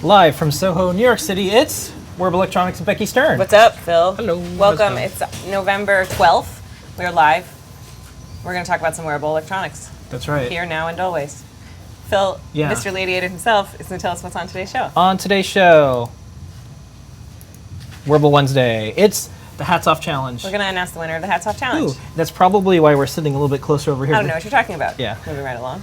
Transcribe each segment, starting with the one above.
Live from Soho, New York City, it's Wearable Electronics and Becky Stern. What's up, Phil? Hello. Welcome. It's November 12th. We're live. We're going to talk about some wearable electronics. That's right. Here, now, and always. Phil, Yeah. Mr. Ladiator himself, is going to tell us what's on today's show. On today's show, Wearable Wednesday, it's the Hats Off Challenge. We're going to announce the winner of the Hats Off Challenge. Ooh, that's probably why we're sitting a little bit closer over here. I don't know what you're talking about. Yeah. Moving right along.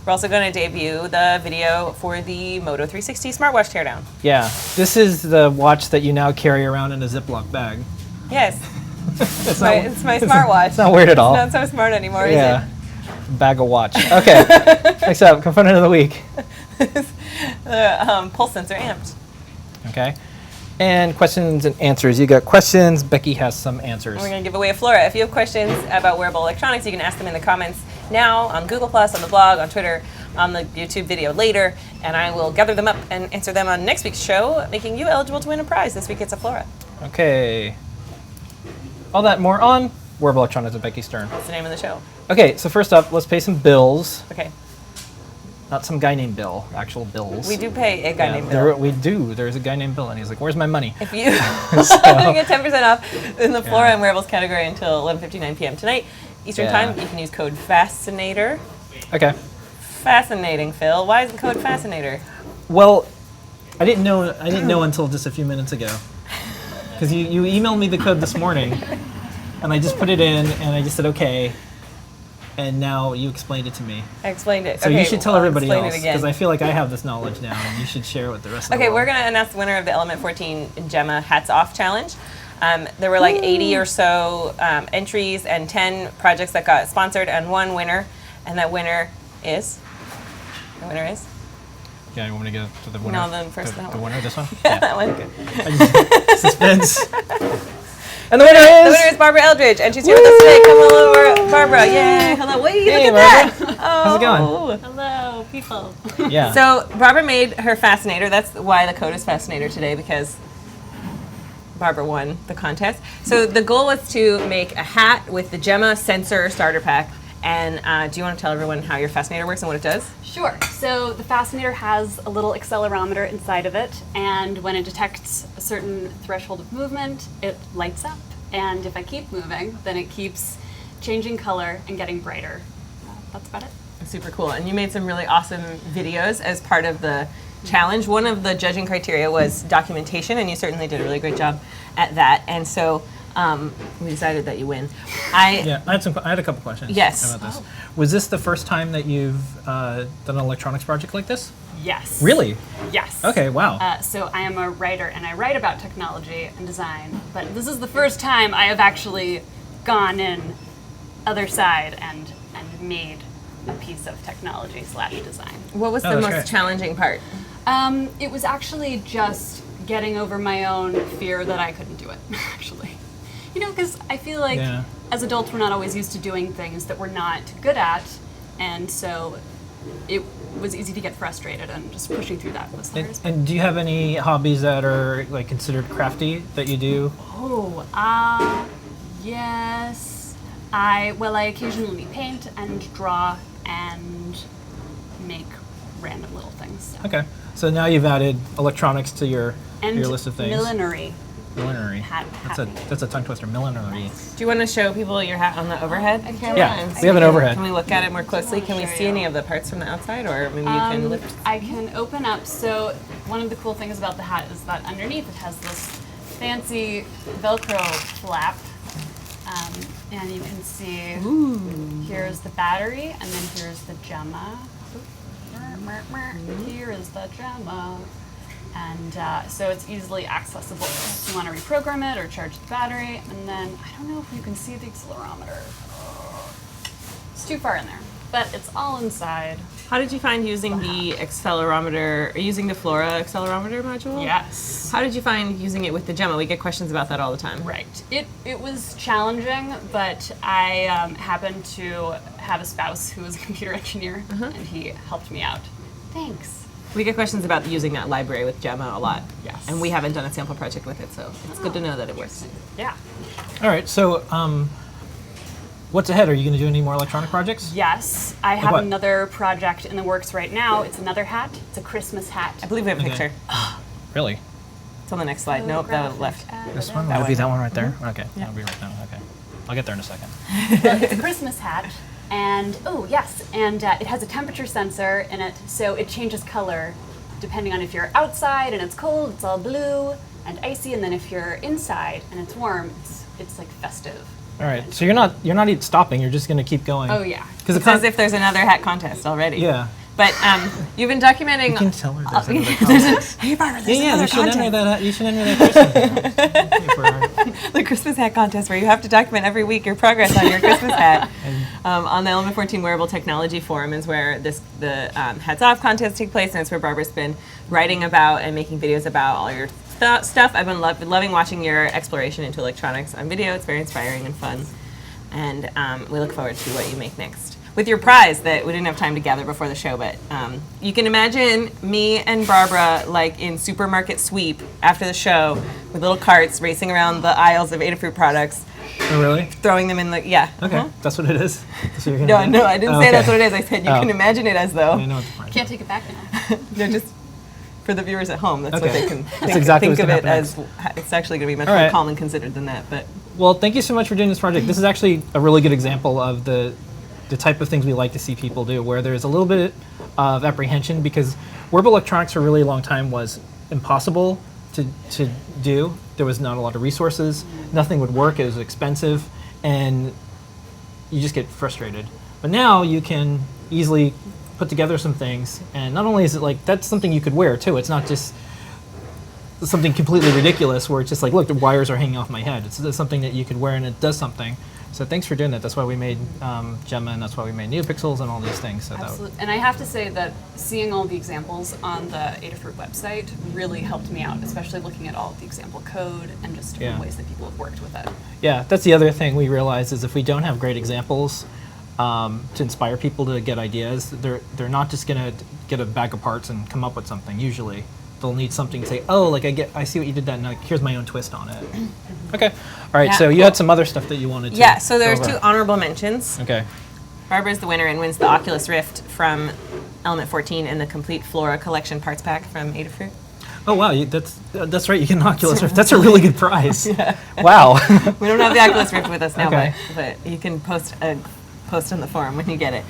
We're also going to debut the video for the Moto 360 smartwatch teardown. Yeah. This is the watch that you now carry around in a Ziploc bag. Yes. It's It's my smartwatch. It's not weird at all. It's not so smart anymore, is Yeah. Bag of watch. Okay. Next up, component of the week. it? The pulse sensor amped. Okay. And questions and answers. You got questions. Becky has some answers. We're going to give away a Flora. If you have questions about wearable electronics, you can ask them in the comments now on Google+, on the blog, on Twitter, on the YouTube video later, and I will gather them up and answer them on next week's show, making you eligible to win a prize. This week it's a Flora. Okay. All that more on Wearable Electronics with Becky Stern. That's the name of the show. Okay, so first up, let's pay some bills. Okay. Not some guy named Bill, actual bills. We do pay a guy Yeah, named Bill. we do. There's a guy named Bill, and he's like, "Where's my money?" If you get 10% off in the Flora and wearables category until 11:59 p.m. tonight, Eastern Yeah. Time, you can use code FASCINATOR. Okay. Fascinating, Phil. Why is the code FASCINATOR? Well, I didn't know until just a few minutes ago, because you emailed me the code this morning, and I just put it in, and I just said okay, and now you explained it to me. I explained it. So okay, you should tell I'll everybody explain else, it again. because I feel like I have this knowledge now, and you should share it with the rest of the Okay, world. we're going to announce the winner of the Element 14 Gemma Hats Off Challenge. There were like 80 or so entries and 10 projects that got sponsored and one winner. And that winner is? The winner is? Yeah, you want me to go to the winner? No, the first that the one. winner, this one? Yeah, that one. Suspense. And the winner is? The winner is Barbara Eldridge, and she's here with us today. Come on over, Barbara. Yay. Hello. Wait, Hey, look at Barbara. that. How's it going? Oh. Hello, people. Yeah. So Barbara made her Fascinator. That's why the code is Fascinator today, because Barbara won the contest. So the goal was to make a hat with the Gemma sensor starter pack. And do you want to tell everyone how your Fascinator works and what it does? Sure. So the Fascinator has a little accelerometer inside of it, and when it detects a certain threshold of movement, it lights up. And if I keep moving, then it keeps changing color and getting brighter. That's about it. Super cool. And you made some really awesome videos as part of the challenge. One of the judging criteria was documentation, and you certainly did a really great job at that. And so we decided that you win. Yeah, I had a couple questions. Yes. About this. Was this the first time that you've done an electronics project like this? Yes. Really? Yes. Okay. Wow. So I am a writer, and I write about technology and design, but this is the first time I have actually gone in other side and made a piece of technology / design. What was the that's most great. challenging part? It was actually just getting over my own fear that I couldn't do it, actually. You know, because I feel like Yeah. as adults we're not always used to doing things that we're not good at, and so it was easy to get frustrated, and just pushing through that was the hardest part. And do you have any hobbies that are like considered crafty that you do? Yes. I occasionally paint and draw and make random little things. So. Okay. So now you've added electronics to your And list of things. millinery. Millinery. Hat That's a tongue twister. Millinery. Do you want to show people your hat on the overhead camera? Yeah, And we have an overhead. Can we look at it more closely? Can we show see you. any of the parts from the outside, or maybe you can lift? I can open up. So one of the cool things about the hat is that underneath it has this fancy Velcro flap, and you can see here's the battery, and then here's the Gemma. Here is the Gemma. And so it's easily accessible if you want to reprogram it or charge the battery. And then I don't know if you can see the accelerometer. It's too far in there, but it's all inside. How did you find using the accelerometer, or using the Flora accelerometer module? Yes. How did you find using it with the Gemma? We get questions about that all the time. Right. It was challenging, but I happened to have a spouse who was a computer engineer, and he helped me out. Thanks. We get questions about using that library with Gemma a lot. Yes. And we haven't done a sample project with it, so it's good to know that it works. Yeah. All right. So What's ahead? Are you going to do any more electronic projects? Yes, I have what? another project in the works right now. It's another hat. It's a Christmas hat. I believe we have a Okay. picture. Really? It's on the next slide. Nope, that Photographic left. ad. This one? That Would it be one. that one right there? Okay. That'll be right now. Okay. I'll get there in a second. Well, it's a Christmas hat, and it has a temperature sensor in it, so it changes color depending on if you're outside and it's cold, it's all blue and icy, and then if you're inside and it's warm, it's like festive. All right. So you're not even stopping. You're just going to keep going. Oh yeah. It's as if there's another hat contest already. Yeah. But you've been documenting. You can tell her there's another contest. Hey, Barbara, there's Yeah, another you should enter contest. that. You should enter that Christmas. The Christmas hat contest, where you have to document every week your progress on your Christmas hat. On the Element 14 Wearable Technology Forum is where the Hats Off contest take place, and it's where Barbara's been writing about and making videos about all your stuff. I've been loving watching your exploration into electronics on video. It's very inspiring and fun, and we look forward to what you make next. With your prize that we didn't have time to gather before the show, but you can imagine me and Barbara like in supermarket sweep after the show with little carts racing around the aisles of Adafruit products, Oh, really? throwing them in the, yeah. Okay. That's what it is? That's what you're No, gonna do? no, I didn't say that's what it is. I said you can imagine it as though. I know what the prize is. Can't take it back now. No, just for the viewers at home, that's what Okay. they can That's think, exactly think of what's it gonna as. happen It's actually going to be much All more right. calm and considered than that, but. Well, thank you so much for doing this project. This is actually a really good example of the type of things we like to see people do, where there's a little bit of apprehension, because wearable electronics for a really long time was impossible to do. There was not a lot of resources. Nothing would work. It was expensive, and you just get frustrated. But now you can easily put together some things, and not only is it like that's something you could wear too. It's not just something completely ridiculous where it's just like, look, the wires are hanging off my head. It's something that you could wear and it does something. So thanks for doing that. That's why we made Gemma, and that's why we made NeoPixels and all these things. So Absolutely. And I have to say that seeing all the examples on the Adafruit website really helped me out, especially looking at all of the example code and just different Yeah. ways that people have worked with it. yeah, that's the other thing we realized is if we don't have great examples to inspire people to get ideas, they're not just gonna get a bag of parts and come up with something. Usually, they'll need something to say, oh, like I see what you did that, and like, here's my own twist on it. Okay, all right. Yeah, so you cool. had some other stuff that you wanted to. Yeah, so there's go over. two honorable mentions. Okay. Barbara's the winner and wins the Oculus Rift from Element 14 and the complete Flora Collection Parts Pack from Adafruit. Oh wow, that's right. You get an Oculus Rift. That's a really good prize. Wow. We don't have the Oculus Rift with us now, Okay. but you can post on the forum when you get it.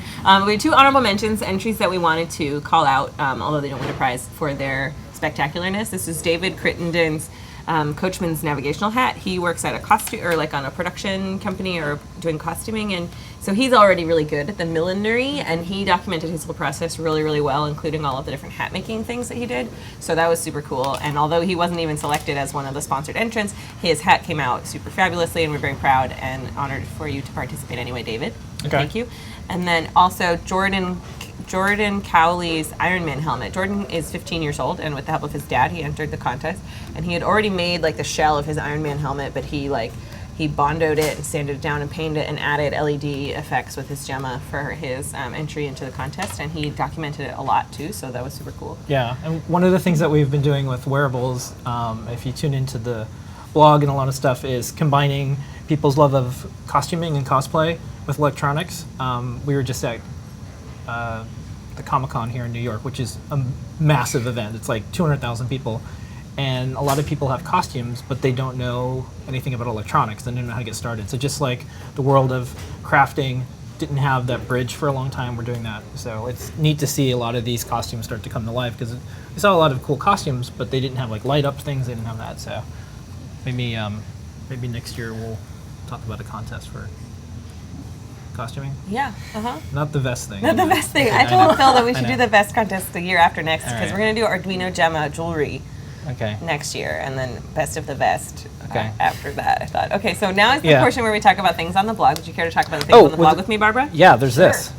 We have two honorable mentions, entries that we wanted to call out, although they don't win a prize for their spectacularness. This is David Crittenden's Coachman's navigational hat. He works at a costume or like on a production company or doing costuming, and so he's already really good at the millinery, and he documented his whole process really, really well, including all of the different hat making things that he did. So that was super cool. And although he wasn't even selected as one of the sponsored entrants, his hat came out super fabulously, and we're very proud and honored for you to participate anyway, David. Okay. Thank you. And then also Jordan Cowley's Iron Man helmet. Jordan is 15 years old, and with the help of his dad, he entered the contest. And he had already made like the shell of his Iron Man helmet, but he bondoed it and sanded it down and painted it and added LED effects with his Gemma for his entry into the contest. And he documented it a lot too, so that was super cool. Yeah, and one of the things that we've been doing with wearables, if you tune into the blog and a lot of stuff, is combining people's love of costuming and cosplay with electronics. We were just at the Comic-Con here in New York, which is a massive event. It's like 200,000 people. And a lot of people have costumes, but they don't know anything about electronics. They don't know how to get started. So just like the world of crafting didn't have that bridge for a long time, we're doing that. So it's neat to see a lot of these costumes start to come to life, because we saw a lot of cool costumes, but they didn't have like light up things. They didn't have that. So maybe next year we'll talk about a contest for costuming. Yeah. Uh-huh. Not the vest thing. Not the best thing. I know. told Phil that we I should know. do the best contest the year after next, All because right. we're going to do Arduino Gemma jewelry Okay. next year, and then best of the best Okay. after that, I thought. Okay, so now is the Yeah. portion where we talk about things on the blog. Would you care to talk about the things Oh, on the blog with me, Barbara? Yeah, there's this.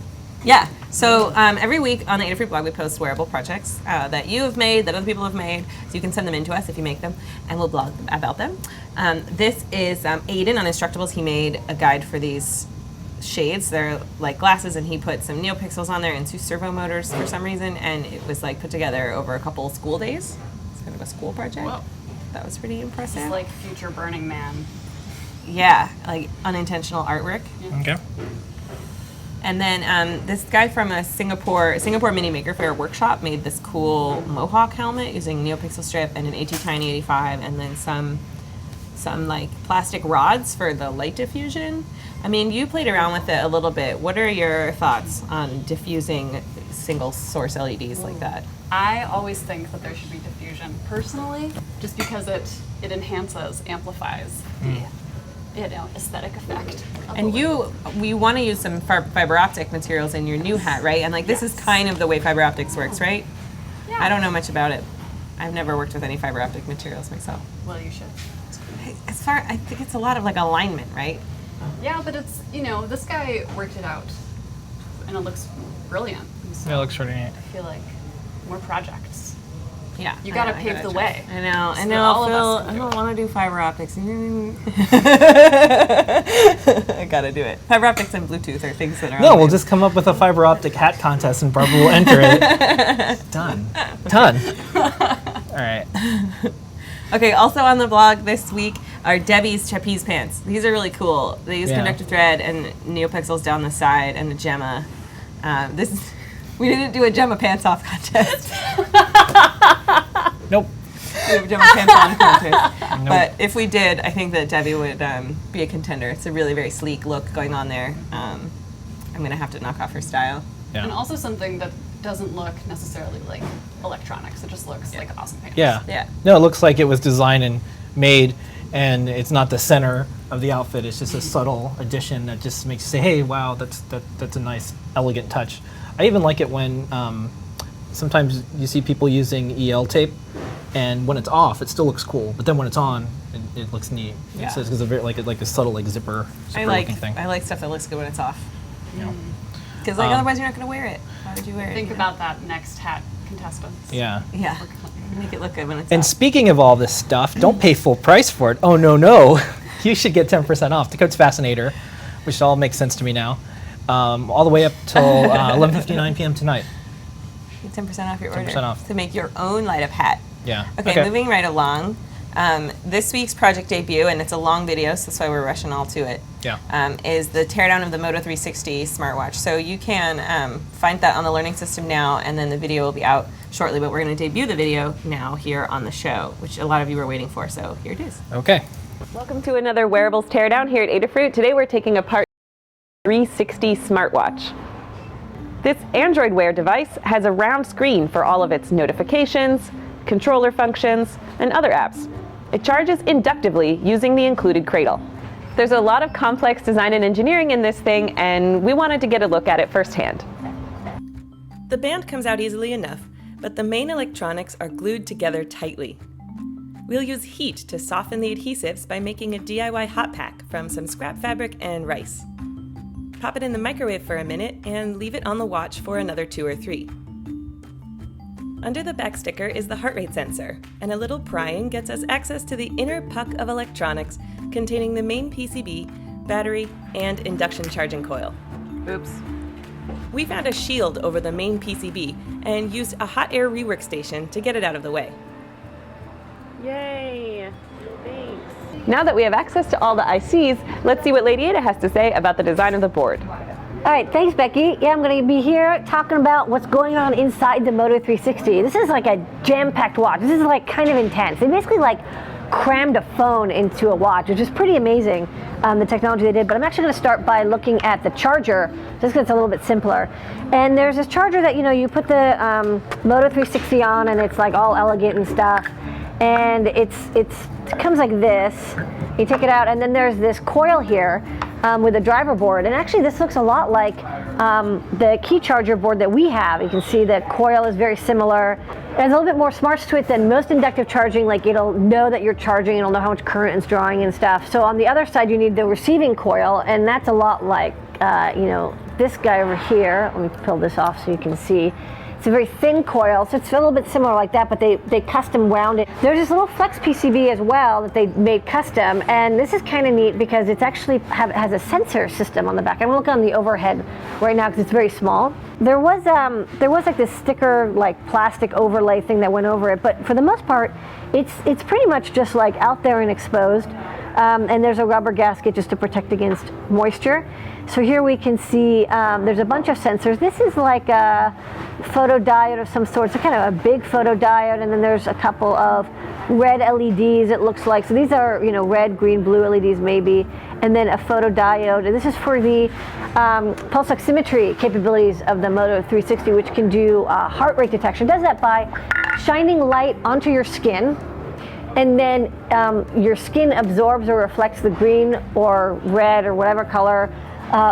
Yeah. So every week on the Adafruit blog, we post wearable projects that you have made, that other people have made. So you can send them in to us if you make them, and we'll blog about them. This is Aiden on Instructables. He made a guide for these shades. They're like glasses, and he put some NeoPixels on there and 2 servo motors for some reason, and it was like put together over a couple school days. It's kind of a school project. Wow. That was pretty impressive. It's like future Burning Man. yeah, like unintentional artwork. Okay. And then this guy from a Singapore Mini Maker Faire workshop made this cool mohawk helmet using NeoPixel strip and an AT-Tiny 85, and then some like plastic rods for the light diffusion. I mean, you played around with it a little bit. What are your thoughts on diffusing single source LEDs like that? I always think that there should be diffusion personally, just because it enhances, amplifies the aesthetic effect. And you want to use some fiber optic materials in your new hat, right? And like this is kind of the way fiber optics works, right? Yeah. I don't know much about it. I've never worked with any fiber optic materials myself. Well, you should. I think it's a lot of like alignment, right? Yeah, but it's, this guy worked it out, and it looks brilliant. So It looks pretty neat. I feel like more projects. Yeah, You got to pave the way. I know. So I know. all of Phil, us I can do don't it. want to do fiber optics. I gotta do it. Fiber optics and Bluetooth are things that are. No, we'll just come up with a fiber optic hat contest and Barbara will enter it. Done. All right. Okay. Also on the blog this week are Debbie's trapeze pants. These are really cool. They use Yeah. conductive thread and neopixels down the side and a gemma. We didn't do a gemma pants off contest. Nope. We have a gemma pants on contest. Nope. But if we did, I think that Debbie would be a contender. It's a really very sleek look going on there. I'm gonna have to knock off her style. Yeah. And also something that doesn't look necessarily like electronics. It just looks like awesome pants. Yeah. Yeah. No, it looks like it was designed and made, and it's not the center of the outfit. It's just a subtle addition that just makes you say, "Hey, wow, that's a nice, elegant touch." I even like it when sometimes you see people using EL tape, and when it's off, it still looks cool. But then when it's on, it looks neat. Yeah. So it's a very like a subtle zipper looking thing. I like stuff that looks good when it's off. Because otherwise you're not gonna wear it. Why would you wear it? Think about that next hat contestants. Yeah. Yeah. Make it look good when it's And off. speaking of all this stuff, don't pay full price for it. Oh, no. You should get 10% off. The code's Fascinator, which all makes sense to me now. All the way up till 11:59 p.m. tonight. Get 10% off your order. 10% off. To make your own light up hat. Yeah. Okay, moving right along. This week's project debut, and it's a long video, so that's why we're rushing all to it. Yeah. Is the teardown of the Moto 360 smartwatch. So you can find that on the Learning System now, and then the video will be out shortly, but we're going to debut the video now here on the show, which a lot of you were waiting for, so here it is. Okay. Welcome to another Wearables Teardown here at Adafruit. Today we're taking apart the 360 smartwatch. This Android Wear device has a round screen for all of its notifications, controller functions, and other apps. It charges inductively using the included cradle. There's a lot of complex design and engineering in this thing, and we wanted to get a look at it firsthand. The band comes out easily enough, but the main electronics are glued together tightly. We'll use heat to soften the adhesives by making a DIY hot pack from some scrap fabric and rice. Pop it in the microwave for a minute and leave it on the watch for another 2 or 3. Under the back sticker is the heart rate sensor, and a little prying gets us access to the inner puck of electronics containing the main PCB, battery, and induction charging coil. Oops. We found a shield over the main PCB and used a hot air rework station to get it out of the way. Yay! Thanks. Now that we have access to all the ICs, let's see what Lady Ada has to say about the design of the board. All right, thanks, Becky. Yeah, I'm going to be here talking about what's going on inside the Moto 360. This is like a jam-packed watch. This is like kind of intense. They basically like crammed a phone into a watch, which is pretty amazing, the technology they did. But I'm actually going to start by looking at the charger, just because it's a little bit simpler. And there's this charger that, you put the Moto 360 on, and it's like all elegant and stuff. And it comes like this. You take it out, and then there's this coil here with a driver board. And actually, this looks a lot like the key charger board that we have. You can see the coil is very similar. It has a little bit more smarts to it than most inductive charging. Like, it'll know that you're charging, it'll know how much current it's drawing and stuff. So on the other side, you need the receiving coil, and that's a lot like this guy over here. Let me pull this off so you can see. It's a very thin coil, so it's a little bit similar like that, but they custom wound it. There's this little flex PCB as well that they made custom, and this is kind of neat because it's actually has a sensor system on the back. I'm looking on the overhead right now because it's very small. There was like this sticker, like plastic overlay thing that went over it, but for the most part, it's pretty much just like out there and exposed. And there's a rubber gasket just to protect against moisture. So here we can see there's a bunch of sensors. This is like a photodiode of some sort. So kind of a big photodiode, and then there's a couple of red LEDs, it looks like. So these are, you know, red, green, blue LEDs maybe, and then a photodiode. And this is for the pulse oximetry capabilities of the Moto 360, which can do heart rate detection. It does that by shining light onto your skin, and then your skin absorbs or reflects the green or red or whatever color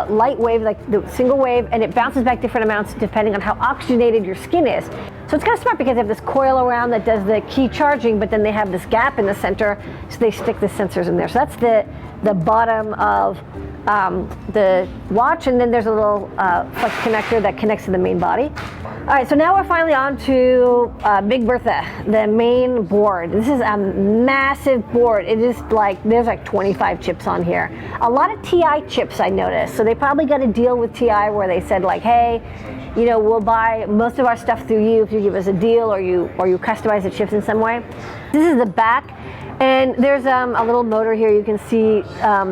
light wave, like the single wave, and it bounces back different amounts depending on how oxygenated your skin is. So it's kind of smart because they have this coil around that does the key charging, but then they have this gap in the center, so they stick the sensors in there. So that's the bottom of the watch, and then there's a little flex connector that connects to the main body. All right, so now we're finally on to Big Bertha, the main board. This is a massive board. It is like, there's like 25 chips on here. A lot of TI chips, I noticed. So they probably got a deal with TI where they said like, hey, you know, we'll buy most of our stuff through you if you give us a deal, or you customize the chips in some way. This is the back. And there's a little motor here. You can see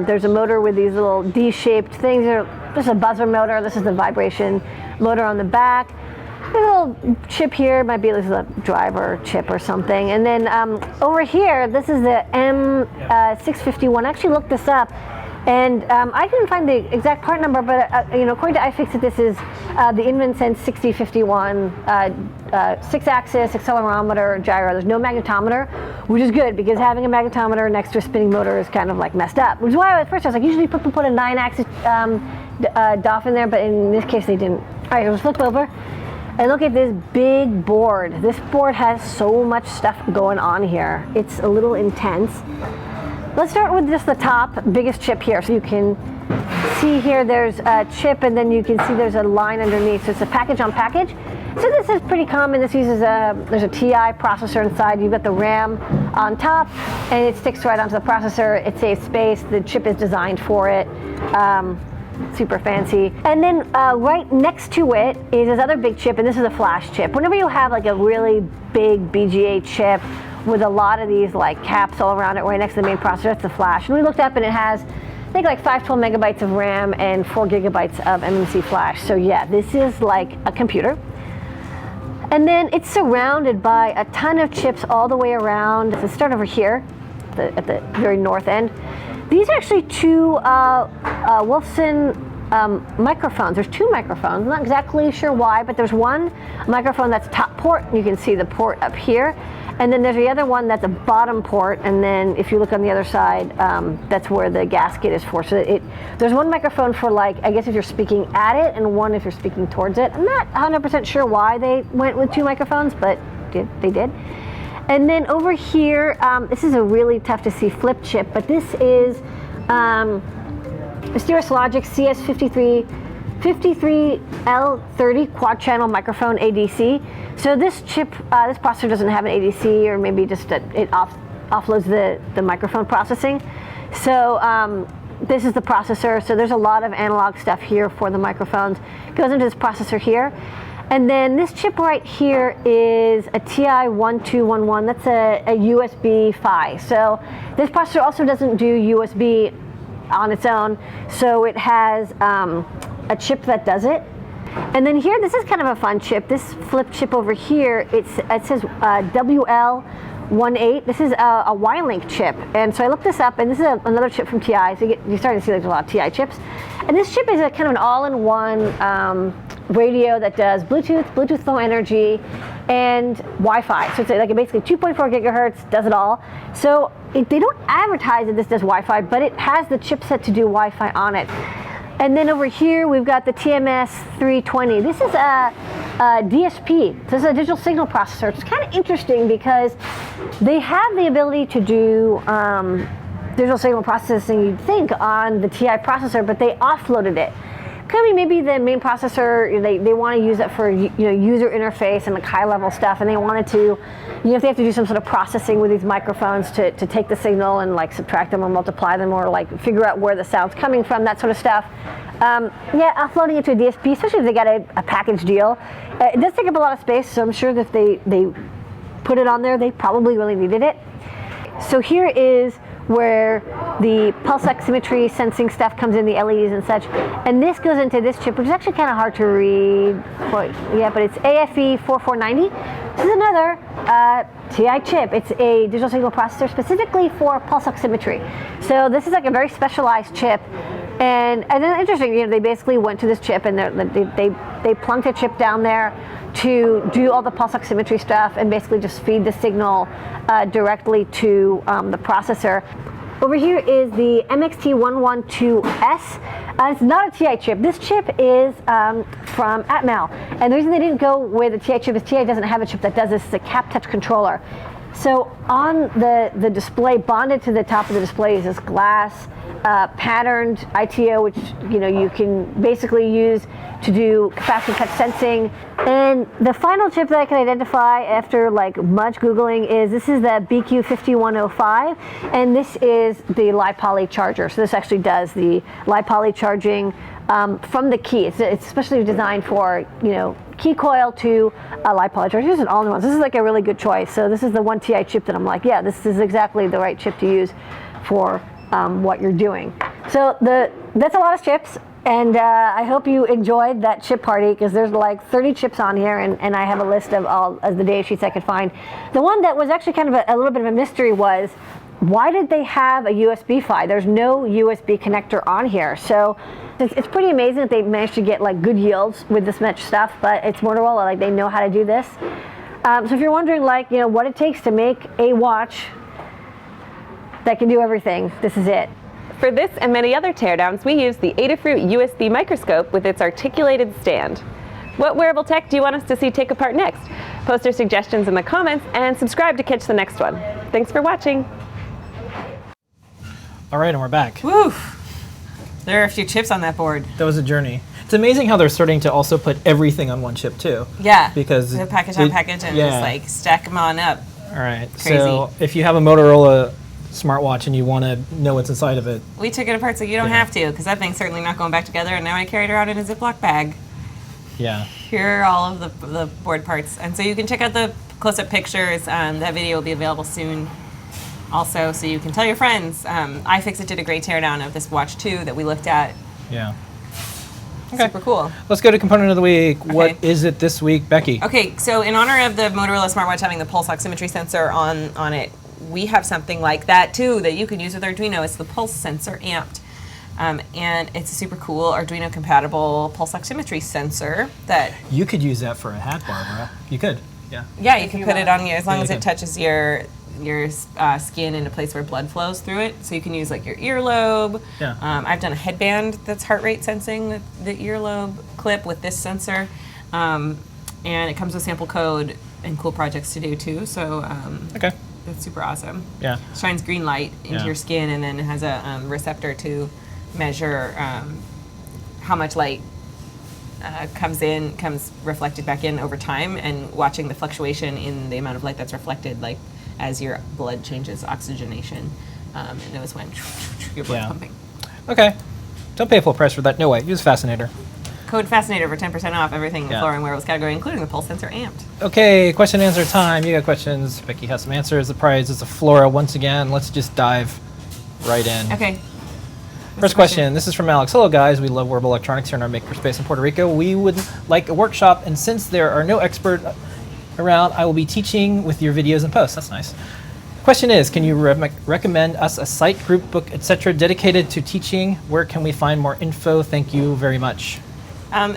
there's a motor with these little D-shaped things. This is a buzzer motor. This is the vibration motor on the back. There's a little chip here. Might be this is a driver chip or something. And then over here, this is the M651. I actually looked this up, and I couldn't find the exact part number, but you know, according to iFixit, this is the InvenSense 6051 6-axis accelerometer gyro. There's no magnetometer, which is good because having a magnetometer next to a spinning motor is kind of like messed up. Which is why at first I was like, usually people put a 9-axis DOF in there, but in this case they didn't. All right, let's flip over. And look at this big board. This board has so much stuff going on here. It's a little intense. Let's start with just the top, biggest chip here. So you can see here there's a chip, and then you can see there's a line underneath. So it's a package on package. So this is pretty common. This uses there's a TI processor inside. You've got the RAM on top, and it sticks right onto the processor. It saves space. The chip is designed for it. Super fancy. And then right next to it is this other big chip, and this is a flash chip. Whenever you have like a really big BGA chip with a lot of these like caps all around it right next to the main processor, that's the flash. And we looked up, and it has, I think, like 512 megabytes of RAM and 4 gigabytes of MMC flash. So yeah, this is like a computer. And then it's surrounded by a ton of chips all the way around. Let's start over here at the very north end. These are actually two Wolfson microphones. There's two microphones. I'm not exactly sure why, but there's one microphone that's top port. You can see the port up here. And then there's the other one that's a bottom port. And then if you look on the other side, that's where the gasket is for. So there's one microphone for, like, I guess if you're speaking at it, and one if you're speaking towards it. I'm not 100% sure why they went with two microphones, but they did. And then over here, this is a really tough to see flip chip, but this is Cirrus Logic CS53L30 quad channel microphone ADC. So this chip, this processor doesn't have an ADC, or maybe just it offloads the microphone processing. So this is the processor. So there's a lot of analog stuff here for the microphones. It goes into this processor here. And then this chip right here is a TI-1211. That's a USB PHY. So this processor also doesn't do USB on its own. So it has a chip that does it. And then here, this is kind of a fun chip. This flip chip over here, it says WL18. This is a Y-Link chip. And so I looked this up, and this is another chip from TI. So you're starting to see there's a lot of TI chips. And this chip is a kind of an all-in-one radio that does Bluetooth Low Energy, and Wi-Fi. So it's like basically 2.4 gigahertz, does it all. So they don't advertise that this does Wi-Fi, but it has the chipset to do Wi-Fi on it. And then over here, we've got the TMS320. This is a DSP. So this is a digital signal processor. It's kind of interesting because they have the ability to do digital signal processing, you'd think, on the TI processor, but they offloaded it. Could be maybe the main processor, they want to use it for user interface and like high level stuff, and they wanted to, if they have to do some sort of processing with these microphones to take the signal and like subtract them or multiply them, or like figure out where the sound's coming from, that sort of stuff. Yeah, offloading it to a DSP, especially if they got a package deal. It does take up a lot of space, so I'm sure that if they put it on there, they probably really needed it. So here is where the pulse oximetry sensing stuff comes in, the LEDs and such. And this goes into this chip, which is actually kind of hard to read. But it's AFE 4490. This is another TI chip. It's a digital signal processor specifically for pulse oximetry. So this is like a very specialized chip. And then interesting, they basically went to this chip and they plunked a chip down there to do all the pulse oximetry stuff and basically just feed the signal directly to the processor. Over here is the MXT112S. It's not a TI chip. This chip is from Atmel. And the reason they didn't go with a TI chip is TI doesn't have a chip that does this. It's a cap touch controller. So on the display, bonded to the top of the display is this glass patterned ITO, which you can basically use to do capacitive touch sensing. And the final chip that I can identify after like much Googling is this is the BQ5105, and this is the LiPoly charger. So this actually does the LiPoly charging from the key. It's especially designed for key coil to a LiPoly charger. This is an all-in-one. This is like a really good choice. So this is the one TI chip that I'm like, yeah, this is exactly the right chip to use for what you're doing. So that's a lot of chips. And I hope you enjoyed that chip party, because there's like 30 chips on here, and I have a list of all of the data sheets I could find. The one that was actually kind of a little bit of a mystery was, why did they have a USB PHY? There's no USB connector on here. So it's pretty amazing that they managed to get like good yields with this much stuff, but it's Motorola, like they know how to do this. So if you're wondering what it takes to make a watch that can do everything, this is it. For this and many other teardowns, we use the Adafruit USB microscope with its articulated stand. What wearable tech do you want us to see take apart next? Post your suggestions in the comments and subscribe to catch the next one. Thanks for watching. All right, and we're back. Woo! There are a few chips on that board. That was a journey. It's amazing how they're starting to also put everything on one chip too. Yeah. Because the package on package and just like stack them on up. All right. Crazy. So if you have a Motorola smartwatch and you want to know what's inside of it, we took it apart so you don't have to, because that thing's certainly not going back together, and now I carried it around in a Ziploc bag. Yeah. Here are all of the board parts. And so you can check out the close-up pictures. That video will be available soon also, so you can tell your friends. iFixit did a great teardown of this watch too that we looked at. Yeah. Okay. Super cool. Let's go to component of the week. Okay. What is it this week, Becky? Okay, so in honor of the Motorola smartwatch having the pulse oximetry sensor on it, we have something like that too that you can use with Arduino. It's the pulse sensor amped. And it's a super cool Arduino compatible pulse oximetry sensor that You could use that for a hat, Barbara. You could. Yeah. yeah, you can put it on you as long Yeah, as you it can. touches your skin in a place where blood flows through it. So you can use like your earlobe. Yeah. I've done a headband that's heart rate sensing the earlobe clip with this sensor. And it comes with sample code and cool projects to do too. So Okay. that's super awesome. Yeah. Shines green light into Yeah. your skin, and then it has a receptor to measure how much light comes reflected back in over time, and watching the fluctuation in the amount of light that's reflected, like as your blood changes oxygenation. It knows when your blood's Yeah. pumping. Okay. Don't pay full price for that. No way. Use Fascinator. Code Fascinator for 10% off everything in the Yeah. Flora and Wearables category, including the pulse sensor amped. Okay, question and answer time. You got questions. Becky has some answers. The prize is a Flora once again. Let's just dive right in. Okay. First question. This is from Alex. Hello, guys. We love wearable electronics here in our makerspace in Puerto Rico. We would like a workshop, and since there are no expert around, I will be teaching with your videos and posts. That's nice. Question is, can you recommend us a site, group, book, etc., dedicated to teaching? Where can we find more info? Thank you very much.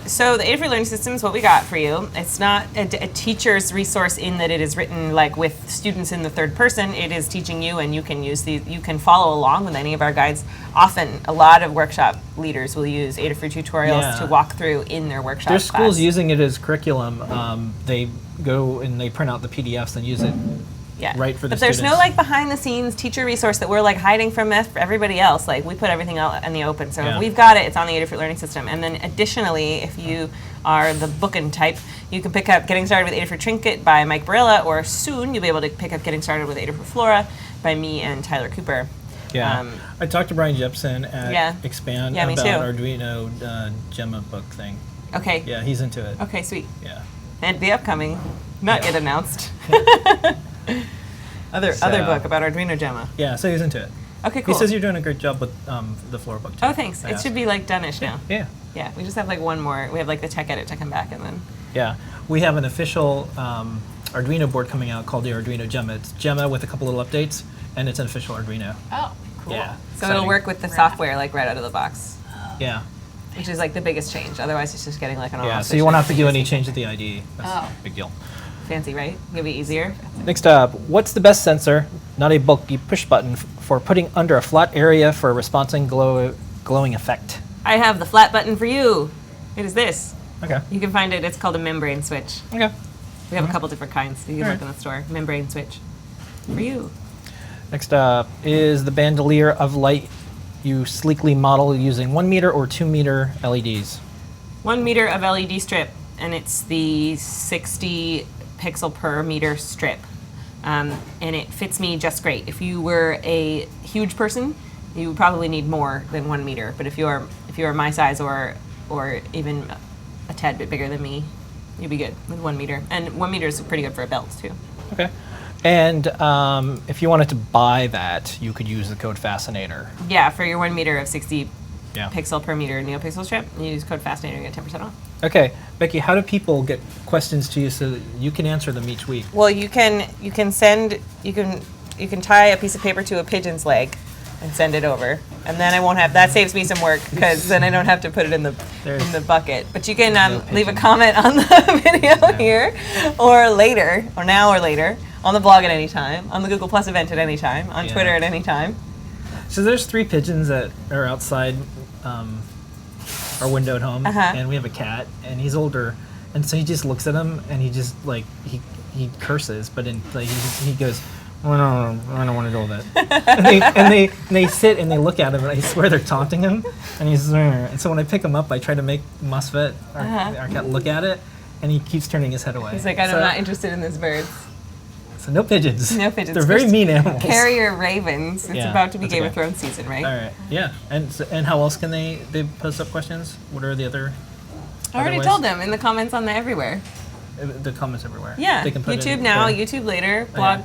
So the Adafruit Learning System is what we got for you. It's not a teacher's resource in that it is written like with students in the third person. It is teaching you, and you can use these. You can follow along with any of our guides. Often, a lot of workshop leaders will use Adafruit tutorials Yeah. to walk through in their workshop There's class. schools using it as curriculum. They go and they print out the PDFs and use it. Yeah. Right for the But there's no students. like behind the scenes teacher resource that we're like hiding from everybody else. Like we put everything out in the open. So Yeah. if we've got it, it's on the Adafruit Learning System. And then additionally, if you are the bookin' type, you can pick up Getting Started with Adafruit Trinket by Mike Barilla, or soon you'll be able to pick up Getting Started with Adafruit Flora by me and Tyler Cooper. Yeah. I talked to Brian Jepson at Yeah. Expand Yeah, me about too. Arduino Gemma book thing. Okay. Yeah, he's into it. Okay, sweet. Yeah. And the upcoming, not yet announced. Other So- book about Arduino Gemma. Yeah, so he's into it. Okay, cool. He says you're doing a great job with the floor book too. Oh, thanks. I It asked. should be like done-ish now. Yeah. Yeah, we just have like one more. We have like the tech edit to come back, and then Yeah. We have an official Arduino board coming out called the Arduino Gemma. It's Gemma with a couple little updates, and it's an official Arduino. Oh, cool. Yeah. so it'll work with the software like right out of the box, Yeah. which is like the biggest change. Otherwise, it's just getting like an Yeah. off So you won't have to do any switch. change at the IDE. That's Oh. a big deal. Fancy, right? It'll be easier. Next up, what's the best sensor, not a bulky push button, for putting under a flat area for a responding glowing effect? I have the flat button for you. It is this. Okay. You can find it. It's called a membrane switch. Okay. We have a couple different kinds. You can Alright. look in the store. Membrane switch for you. Next up is the bandolier of light you sleekly model using 1 meter or 2 meter LEDs. 1 meter of LED strip, and it's the 60 pixel per meter strip. And it fits me just great. If you were a huge person, you would probably need more than 1 meter. But if you are my size or even a tad bit bigger than me, you'd be good with 1 meter. And 1 meter is pretty good for a belt too. Okay. And if you wanted to buy that, you could use the code Fascinator. Yeah, for your 1 meter of 60 Yeah. pixel per meter NeoPixel strip, you use code Fascinator and get 10% off. Okay, Becky, how do people get questions to you so that you can answer them each week? Well, you can tie a piece of paper to a pigeon's leg and send it over, and then I won't have that. Saves me some work because then I don't have to put it in the bucket. But you can leave a pigeon. comment on the video here, or later, or now or later, on the blog at any time, on the Google Plus event at any time, on Yeah. Twitter at any time. So there's 3 pigeons that are outside our window at home, Uh-huh. and we have a cat, and he's older, and so he just looks at him, and he just like he curses, but in like he goes, "Oh no, I don't want to do that." and they sit and they look at him, and I swear they're taunting him, and he's and so when I pick him up, I try to make Musfet, our cat, look at it, and he keeps turning his head away. He's like, I'm not interested in these birds. So no pigeons. No pigeons. They're very First, mean animals. Carrier ravens. It's Yeah, about to be that's Game okay. of Thrones season, right? All right. Yeah. And how else can they post up questions? What are the other? I already other ways? told them in the comments on the everywhere. The comments everywhere. Yeah, They can put it YouTube in now, there. YouTube later, Oh, blog, yeah.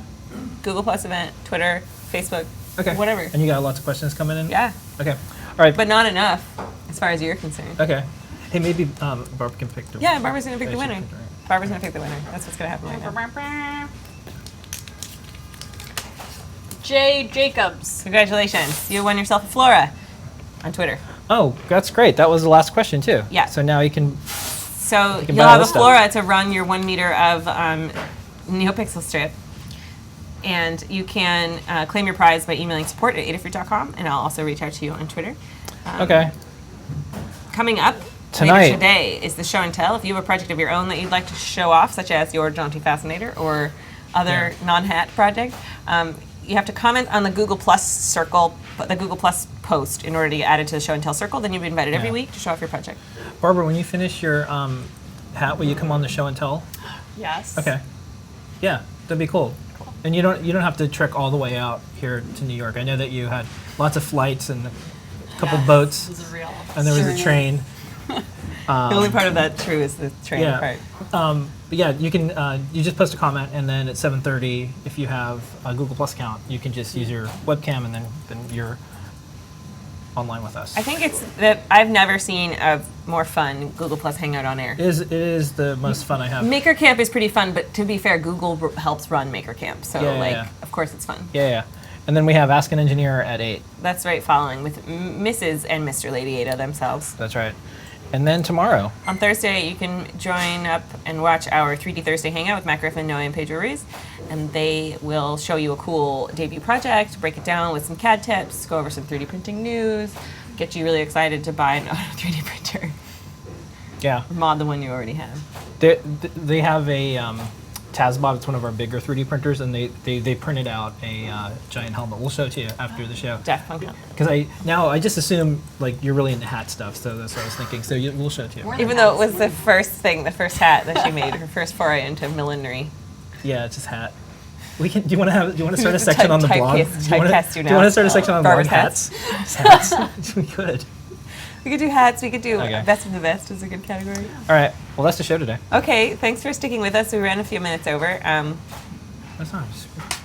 Google Plus event, Twitter, Facebook, Okay. whatever. And you got lots of questions coming in. Yeah, Okay. All right. but not enough as far as you're concerned. Okay. Hey, maybe Barbara can pick the. Yeah, Barbara's gonna pick the Yeah, she winner. picked the winner. Barbara's gonna pick the winner. That's what's gonna happen right now. Jay Jacobs. Congratulations, you won yourself a Flora on Twitter. Oh, that's great. That was the last question too. Yeah. So now you can. So can you'll buy have a this stuff. Flora to run your 1 meter of NeoPixel strip, and you can claim your prize by emailing support@adafruit.com, and I'll also reach out to you on Twitter. Okay. Coming up Tonight. later today is the show and tell. If you have a project of your own that you'd like to show off, such as your jaunty fascinator or other non-hat project, you have to comment on the Google Plus circle, the Google Plus post, in order to get added to the show and tell circle. Then you'll be invited every Yeah. week to show off your project. Barbara, when you finish your hat, will you come on the show and tell? Yes. Okay. Yeah, that'd be cool. And you don't have to trek all the way out here to New York. I know that you had lots of flights and a couple boats, This is real. and there was a Journey. train. The only part of that true is the train Yeah. part. But yeah, you can you just post a comment, and then at 7:30, if you have a Google Plus account, you can just use your webcam, and then you're online with us. I think it's that I've never seen a more fun Google Plus Hangout on air. It is the most fun I have. Maker Camp is pretty fun, but to be fair, Google helps run Maker Camp, so Yeah. of course it's fun. Yeah. And then we have Ask an Engineer at 8. That's right, following with Mrs. and Mr. Lady Ada themselves. That's right. And then tomorrow. On Thursday, you can join up and watch our 3D Thursday Hangout with Matt Griffin, Noe, and Pedro Ruiz, and they will show you a cool debut project, break it down with some CAD tips, go over some 3D printing news, get you really excited to buy an 3D printer, Yeah. mod the one you already have. They have a TASBOB. It's one of our bigger 3D printers, and they printed out a giant helmet. We'll show it to you after the show. Daft Punk helmet. Because I just assume like you're really into hat stuff, so that's what I was thinking. So we'll show it to you. Even though it was the first hat that she made, her first foray into millinery. Yeah, it's just hat. We can. Do you want to start a section on the blog? Typecast Do you now. want to start a section on the blog? Barbara's hats. Hats. We could. We could do hats. We could do Okay. best of the best is a good category. All right. Well, that's the show today. Okay, thanks for sticking with us. We ran a few minutes over. That's not.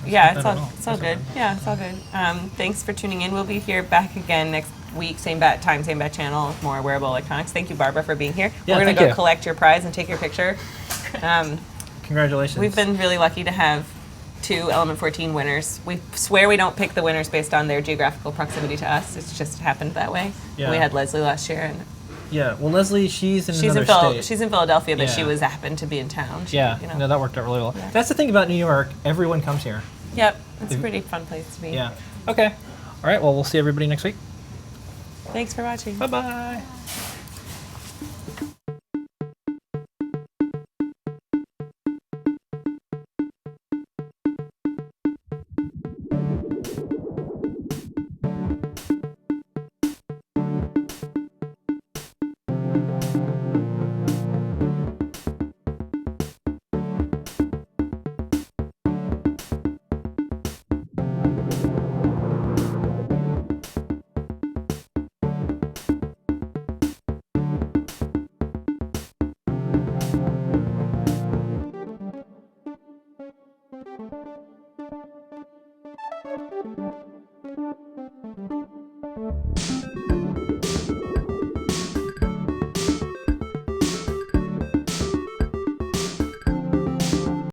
Yeah, not bad at all. it's all That's not good. bad. Yeah, it's all good. Thanks for tuning in. We'll be here back again next week, same bat time, same bat channel, more wearable electronics. Thank you, Barbara, for being here. Yeah, We're gonna thank go you. collect your prize and take your picture. Congratulations. We've been really lucky to have 2 Element 14 winners. We swear we don't pick the winners based on their geographical proximity to us. It's just happened that way. Yeah. We had Leslie last year, and Yeah. Well, Leslie, she's in she's another in state. She's in Philadelphia, but she Yeah. was happened to be in town. She, Yeah. you know. No, that worked out really well. That's the thing about New York. Everyone comes here. Yep, it's a pretty fun place to be. Yeah. Okay. All right. Well, we'll see everybody next week. Thanks for watching. Bye bye.